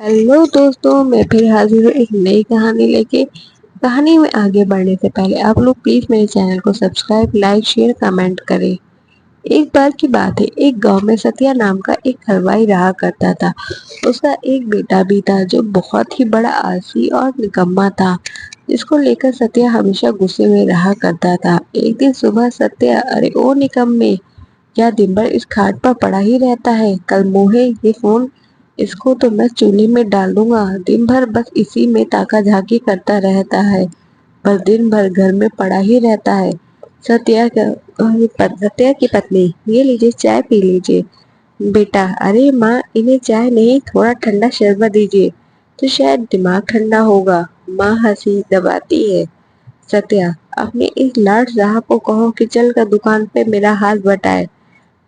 Hello दोस्तों, मैं फिर हाजिर हूँ एक नई कहानी लेके। कहानी में आगे बढ़ने से पहले आप लोग प्लीज मेरे चैनल को सब्सक्राइब, लाइक, शेयर, कमेंट करें। एक बार की बात है, एक गांव में सत्या नाम का एक हलवाई रहा करता था। उसका एक बेटा भी था जो बहुत ही बड़ा आलसी और निकम्मा था, जिसको लेकर सत्या हमेशा गुस्से में रहा करता था। एक दिन सुबह सत्या, अरे ओ निकम्मे, क्या दिन भर इस खाट पर पड़ा ही रहता है? कल मोहे ये फोन, इसको तो मैं चूल्हे में डाल दूंगा। दिन भर बस इसी में ताका झाकी करता रहता है, पर दिन भर घर में पड़ा ही रहता है। सत्या की पत्नी, ये लीजिए चाय पी लीजिए। बेटा, अरे माँ, इन्हें चाय नहीं, थोड़ा ठंडा शरबत दीजिए तो शायद दिमाग ठंडा होगा। माँ हंसी दबाती है। सत्या, अपने इस लाड साहब को कहो कि चल कर दुकान पे मेरा हाथ बटाए।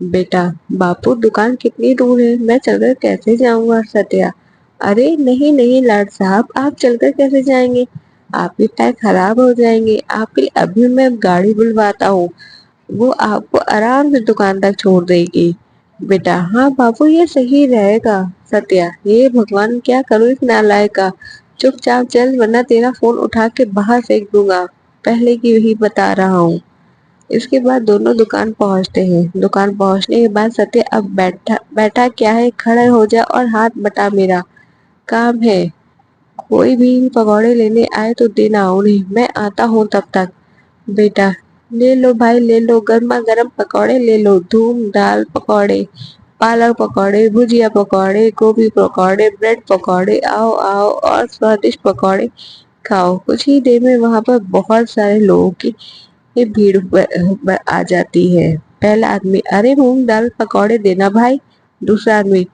बेटा, बापू दुकान कितनी दूर है, मैं चलकर कैसे जाऊंगा? सत्या, अरे नहीं नहीं लाड साहब, आप चलकर कैसे जाएंगे? आपके पैर खराब हो जाएंगे। आपके लिए अभी मैं गाड़ी बुलवाता हूँ, वो आपको आराम से दुकान तक छोड़ देगी। बेटा, हाँ बाबू, ये सही रहेगा। सत्या, ये भगवान, क्या करूँ इस नालायक का। चुपचाप चल, वरना तेरा फोन उठा के बाहर फेंक दूंगा, पहले की ही बता रहा हूँ। इसके बाद दोनों दुकान पहुंचते हैं। दुकान पहुंचने के बाद सत्य, अब बैठा बैठा क्या है, खड़े हो जा और हाथ बटा, मेरा काम है। कोई भी पकौड़े लेने आए तो देना उन्हें, मैं आता हूँ तब तक। बेटा, ले लो भाई, ले लो, गर्मा गर्म पकौड़े ले लो। धूम दाल पकौड़े, पालक पकौड़े, भुजिया पकौड़े, गोभी पकौड़े, ब्रेड पकौड़े, आओ आओ और स्वादिष्ट पकौड़े खाओ। कुछ ही देर में वहां पर बहुत सारे लोगों की ये भीड़ आ जाती है। पहला आदमी, अरे मूंग दाल पकौड़े देना भाई। दूसरा आदमी,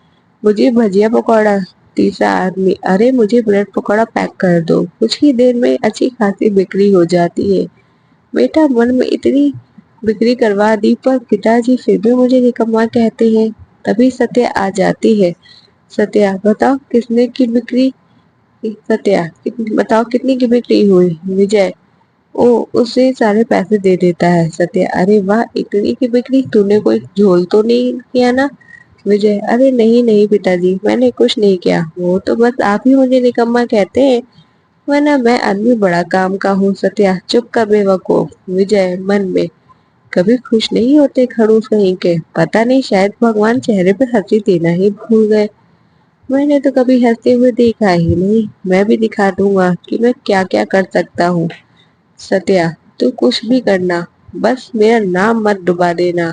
मुझे भजिया पकौड़ा। तीसरा आदमी, अरे मुझे ब्रेड पकौड़ा पैक कर दो। कुछ ही देर में अच्छी खासी बिक्री हो जाती है। बेटा, मन में इतनी बिक्री करवा दी, पर पिताजी फिर भी मुझे निकम्मा कहते हैं। तभी सत्या आ जाती है। सत्या, बताओ किसने की बिक्री? सत्या, बताओ कितनी की बिक्री हुई? विजय, ओ, उसे सारे पैसे दे देता है। सत्या, अरे वाह, इतनी की बिक्री, तूने कोई झोल तो नहीं किया ना? विजय, अरे नहीं नहीं पिताजी, मैंने कुछ नहीं किया, वो तो बस आप ही मुझे निकम्मा कहते हैं, वरना मैं आदमी बड़ा काम का हूँ। सत्या, चुप कर बेवकूफ। विजय मन में, कभी खुश नहीं होते खड़ूस कहीं के, पता नहीं शायद भगवान चेहरे पे हंसी देना ही भूल गए। मैंने तो कभी हंसते हुए देखा ही नहीं। मैं भी दिखा दूंगा कि मैं क्या क्या कर सकता हूँ। सत्या, तू कुछ भी करना, बस मेरा नाम मत डुबा देना।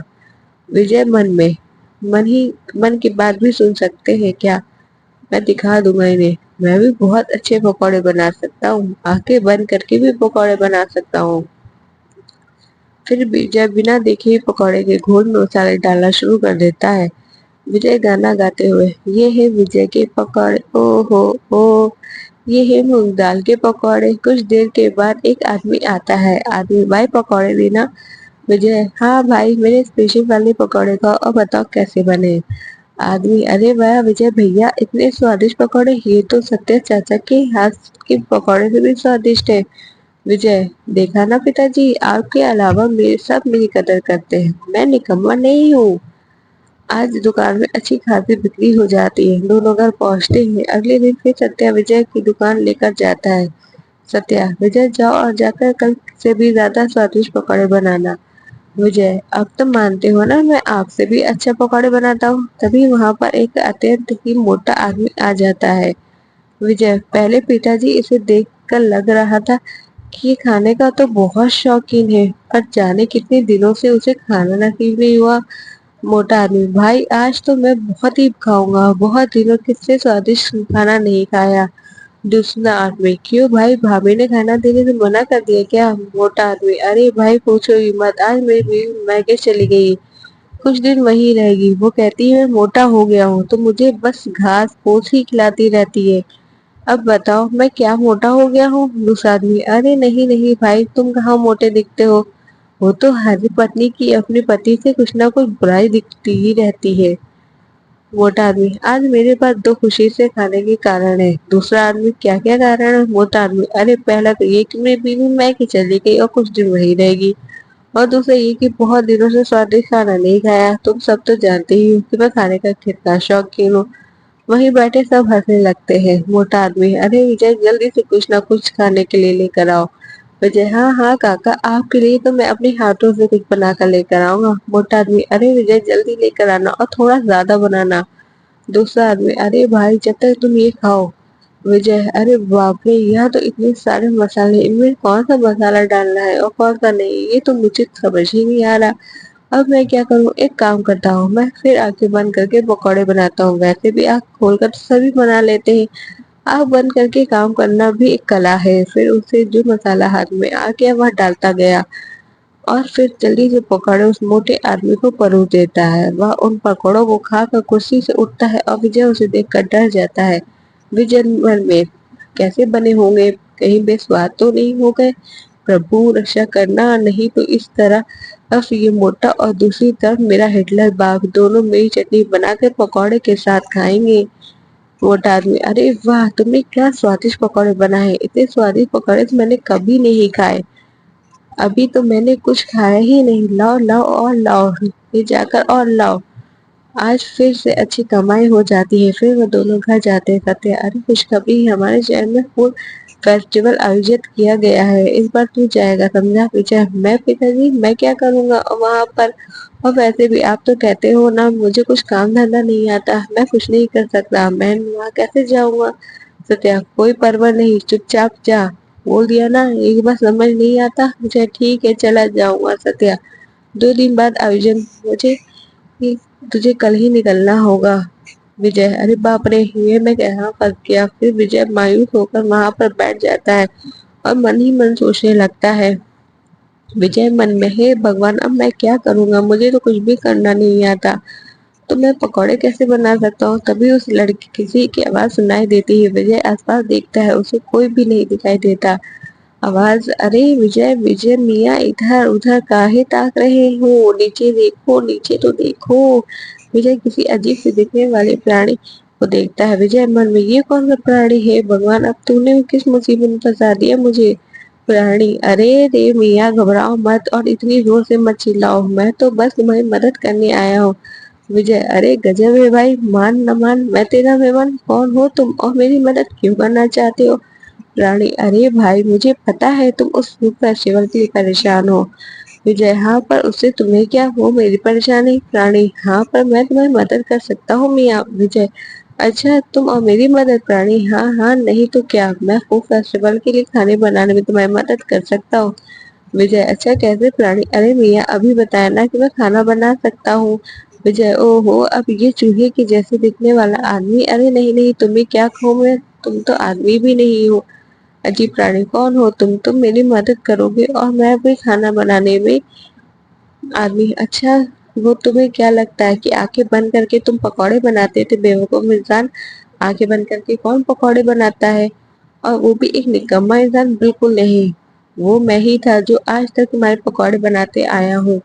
विजय मन में, मन की बात भी सुन सकते हैं क्या? मैं दिखा दूंगा इन्हें, मैं भी बहुत अच्छे पकौड़े बना सकता हूँ, आंखें बंद करके भी पकौड़े बना सकता हूँ। फिर विजय बिना देखे ही पकौड़े के घोल में मसाले डालना शुरू कर देता है। विजय गाना गाते हुए, ये है विजय के पकौड़े, ओ हो ओ, ये है मूंग दाल के पकौड़े। कुछ देर के बाद एक आदमी आता है। आदमी, भाई पकौड़े देना। विजय, हाँ भाई, मेरे स्पेशल वाले पकौड़े खाओ और बताओ कैसे बने। आदमी, अरे वाह विजय भैया, इतने स्वादिष्ट पकौड़े, ये तो सत्य चाचा के हाथ के पकौड़े से भी स्वादिष्ट है। विजय, देखा ना पिताजी, आपके अलावा मेरे सब मेरी कदर करते हैं, मैं निकम्मा नहीं हूँ। आज दुकान में अच्छी खासी बिक्री हो जाती है। दोनों घर पहुंचते हैं। अगले दिन फिर सत्या विजय की दुकान लेकर जाता है। सत्या, विजय जाओ और जाकर कल से भी ज्यादा स्वादिष्ट पकौड़े बनाना। विजय, अब तो मानते हो ना, मैं आपसे भी अच्छा पकौड़े बनाता हूँ। तभी वहां पर एक अत्यंत ही मोटा आदमी आ जाता है। विजय, पहले पिताजी इसे देखकर लग रहा था कि ये खाने का तो बहुत शौकीन है, पर जाने कितने दिनों से उसे खाना नसीब नहीं हुआ। मोटा आदमी, भाई आज तो मैं बहुत ही खाऊंगा, बहुत दिनों किससे स्वादिष्ट खाना नहीं खाया। दूसरा आदमी, क्यों भाई, भाभी ने खाना देने से मना कर दिया क्या? मोटा आदमी, अरे भाई पूछो ही मत, आज मेरी बीवी मैके चली गई, कुछ दिन वहीं रहेगी। वो कहती है मैं मोटा हो गया हूँ तो मुझे बस घास फूस ही खिलाती रहती है। अब बताओ मैं क्या मोटा हो गया हूँ? दूसरा आदमी, अरे नहीं नहीं भाई, तुम कहाँ मोटे दिखते हो, वो तो हर पत्नी की अपने पति से कुछ ना कुछ बुराई दिखती ही रहती है। मोटा आदमी, आज मेरे पास दो खुशी से खाने के कारण है। दूसरा आदमी, क्या क्या कारण है? मोटा आदमी, अरे पहला तो ये कि मेरी बीवी मैके चली गई और कुछ दिन वही रहेगी, और दूसरा ये कि बहुत दिनों से स्वादिष्ट खाना नहीं खाया। तुम सब तो जानते ही हो कि मैं खाने का कितना शौकीन हूँ। वहीं बैठे सब हंसने लगते हैं। मोटा आदमी, अरे विजय जल्दी से कुछ ना कुछ खाने के लिए लेकर आओ। विजय, हाँ हाँ काका, आपके लिए तो मैं अपने हाथों से कुछ बना कर लेकर आऊंगा। मोटा आदमी, अरे विजय जल्दी लेकर आना और थोड़ा ज्यादा बनाना। दूसरा आदमी, अरे भाई जब तक तुम ये खाओ। विजय, अरे बाप रे, यहाँ तो इतने सारे मसाले, इनमें कौन सा मसाला डालना है और कौन सा नहीं, ये तो मुझे समझ ही नहीं आ रहा। अब मैं क्या करूँ? एक काम करता हूँ, मैं फिर आंखें बंद करके पकौड़े बनाता हूँ। वैसे भी आंख खोलकर तो सभी बना लेते हैं, आंख बंद करके काम करना भी एक कला है। फिर उसे जो मसाला हाथ में आ गया वह डालता गया और फिर जल्दी से पकौड़े उस मोटे आदमी को परोस देता है। वह उन पकौड़ों को खाकर कुर्सी से उठता है और विजय उसे देखकर डर जाता है। विजय मन में, कैसे बने होंगे, कहीं बेस्वाद तो नहीं हो गए। प्रभु रक्षा करना, नहीं तो इस तरह अब ये मोटा और दूसरी तरफ मेरा हिटलर बाप दोनों मेरी चटनी बनाकर पकौड़े के साथ खाएंगे। मोटा आदमी, अरे वाह, तुमने क्या स्वादिष्ट पकौड़े बनाए। इतने स्वादिष्ट पकौड़े तो मैंने कभी नहीं खाए। अभी तो मैंने कुछ खाया ही नहीं। लाओ लाओ और लाओ, ये जाकर और लाओ। आज फिर से अच्छी कमाई हो जाती है। फिर वो दोनों घर जाते हैं। कहते हैं, अरे खुशखबरी, हमारे शहर में फूड फेस्टिवल आयोजित किया गया है, इस बार तू जाएगा, समझा? विजय, मैं? पिताजी, मैं क्या करूंगा वहां पर? और वैसे भी आप तो कहते हो ना, मुझे कुछ काम धंधा नहीं आता, मैं कुछ नहीं कर सकता, मैं वहां कैसे जाऊंगा? सत्या, कोई परवाह नहीं, चुपचाप जा। बोल दिया ना, एक बार समझ नहीं आता मुझे, ठीक है चला जाऊंगा। सत्या, 2 दिन बाद आयोजन, मुझे कि तुझे कल ही निकलना होगा। विजय, अरे बाप रे, ये मैं कहाँ फंस गया। फिर विजय मायूस होकर वहां पर बैठ जाता है और मन ही मन सोचने लगता है। विजय मन में, हे भगवान, अब मैं क्या करूंगा, मुझे तो कुछ भी करना नहीं आता, तो मैं पकौड़े कैसे बना सकता हूँ? तभी उस लड़की किसी की आवाज सुनाई देती है। विजय आसपास देखता है, उसे कोई भी नहीं दिखाई देता। आवाज, अरे विजय, विजय मियाँ, इधर उधर काहे ताक रहे हो? नीचे देखो, नीचे तो देखो। विजय किसी अजीब से दिखने वाले प्राणी को देखता है। विजय मन में, ये कौन सा प्राणी है भगवान, अब तूने किस मुसीबत में फंसा दिया मुझे? प्राणी, अरे रे मियाँ, घबराओ मत और इतनी जोर से मत चिल्लाओ, मैं तो बस तुम्हारी मदद करने आया हूँ। विजय, अरे गजब है भाई, मान न मान, मैं तेरा मेहमान, कौन हो तुम और मेरी मदद क्यों करना चाहते हो? रानी, अरे भाई, मुझे पता है तुम उस फूड फेस्टिवल के लिए परेशान हो। विजय, हाँ पर उससे तुम्हें क्या, वो मेरी परेशानी। रानी, हाँ पर मैं तुम्हारी मदद कर सकता हूँ मियाँ। विजय, अच्छा तुम और मेरी मदद? रानी, हाँ हाँ, नहीं तो क्या, मैं फूड फेस्टिवल के लिए खाने बनाने में तुम्हारी मदद कर सकता हूँ। विजय, अच्छा कैसे? प्राणी, अरे मियाँ, अभी बताया ना कि मैं खाना बना सकता हूँ। विजय, ओहो, अब ये चूहे के जैसे दिखने वाला आदमी, अरे नहीं नहीं, तुम्हें क्या खाऊं मैं, तुम तो आदमी भी नहीं हो। अजीब प्राणी, कौन हो तुम मेरी मदद करोगे और मैं भी खाना बनाने में आदमी? अच्छा, वो तुम्हें क्या लगता है कि आंखें बंद करके तुम पकौड़े बनाते थे? बेवकूफ इंसान, आंखें बंद करके कौन पकौड़े बनाता है, और वो भी एक निकम्मा इंसान? बिल्कुल नहीं, वो मैं ही था जो आज तक तुम्हारे पकौड़े बनाते आया हूँ।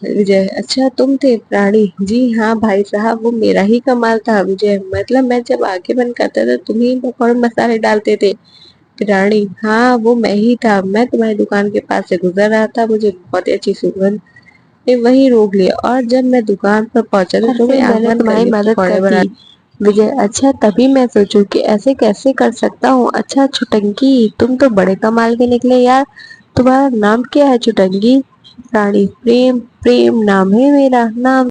विजय, अच्छा तुम थे? प्राणी, जी हाँ भाई साहब, वो मेरा ही कमाल था। विजय, मतलब मैं जब आंखें बंद करता था तुम ही पकौड़े मसाले डालते थे? रानी, हाँ वो मैं ही था, मैं तुम्हारी दुकान के पास से गुजर रहा था, मुझे बहुत ही अच्छी सुगंध ने वहीं रोक लिया और जब मैं दुकान पर पहुंचा तो तुम्हें आंख बंद करके पकौड़े बना। विजय, अच्छा तभी मैं सोचूं कि ऐसे कैसे कर सकता हूँ। अच्छा छुटंकी, तुम तो बड़े कमाल के निकले यार, तुम्हारा नाम क्या है छुटंकी? रानी, प्रेम, प्रेम नाम है मेरा, नाम